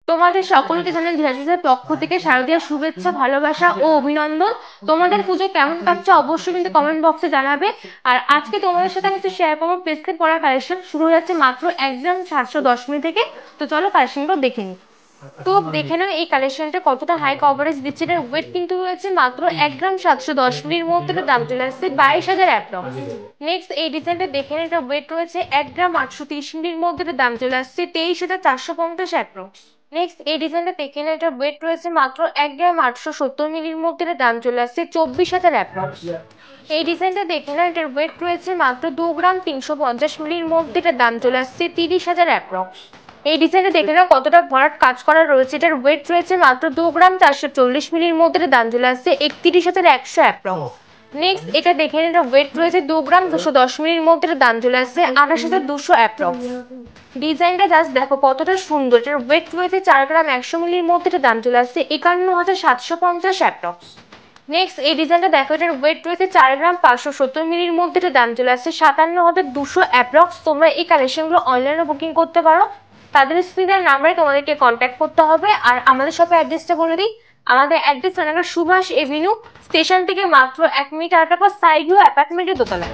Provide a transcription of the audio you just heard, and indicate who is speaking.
Speaker 1: তোমাদের সকলকে জানাই ধীরাজের পক্ষ থেকে শারদীয়ার শুভেচ্ছা, ভালোবাসা ও অভিনন্দন। তোমাদের পুজো কেমন কাটছে অবশ্যই কিন্তু কমেন্ট বক্সে জানাবে। আর আজকে তোমাদের সাথে আমি একটু শেয়ার করবো পেস্টেল পড়া কালেকশন। শুরু হয়ে যাচ্ছে মাত্র একদম 710 মিনিট থেকে। তো চলো কালেকশনগুলো দেখে নিই। তো দেখে নাও এই কালেকশনটা কতটা হাই কভারেজ দিচ্ছে। এটার ওয়েট কিন্তু রয়েছে মাত্র 1 গ্রাম 710 মিলির মধ্যে। এটার দাম চলে আসছে 22,000 অ্যাপ্রক্স। নেক্সট এই ডিজাইনটা দেখে নাও, এটা ওয়েট রয়েছে 1 গ্রাম 830 মিলির মধ্যে। এটার দাম চলে আসছে 23,450 অ্যাপ্রক্স। নেক্সট এই ডিজাইনটা দেখে নাও, এটা ওয়েট রয়েছে মাত্র 1 গ্রাম 870 মিলির মধ্যে। এটার দাম চলে আসছে 24,000 অ্যাপ্রক্স। এই ডিজাইনটা দেখে নাও, এটার ওয়েট রয়েছে মাত্র 2 গ্রাম 350 মিলির মধ্যে। এটার দাম চলে আসছে 30,000 অ্যাপ্রক্স। এই ডিজাইনটা দেখে নাও কতটা ভরাট কাজ করা রয়েছে। এটার ওয়েট রয়েছে মাত্র 2 গ্রাম 440 মিলির মধ্যে। এটার দাম চলে আসছে 31,100 অ্যাপ্রক্স। নেক্সট এটা দেখে নিন, এটা ওয়েট রয়েছে 2 গ্রাম 210 মিলির মধ্যে। এটার দাম চলে আসছে 28,200 অ্যাপ্রক্স। ডিজাইনটা জাস্ট দেখো কতটা সুন্দর। এটার ওয়েট রয়েছে 4 গ্রাম 100 মিলির মধ্যে। এটার দাম চলে আসছে 51,750 অ্যাপ্রক্স। নেক্সট এই ডিজাইনটা দেখো, এটার ওয়েট রয়েছে 4 গ্রাম 570 মিলির মধ্যে। এটার দাম চলে আসছে 57,200 অ্যাপ্রক্স। তোমরা এই কালেকশনগুলো অনলাইনে বুকিং করতে পারো। তাদের স্ক্রিনের নাম্বারে তোমাদেরকে কন্ট্যাক্ট করতে হবে। আর আমাদের শপের অ্যাড্রেসটা বলে দিই। আমাদের অ্যাড্রেস সুভাষ এভিনিউ, স্টেশন থেকে মাত্র 1 মিনিট আগে সাইড ভিউ অ্যাপার্টমেন্টের দোতলায়।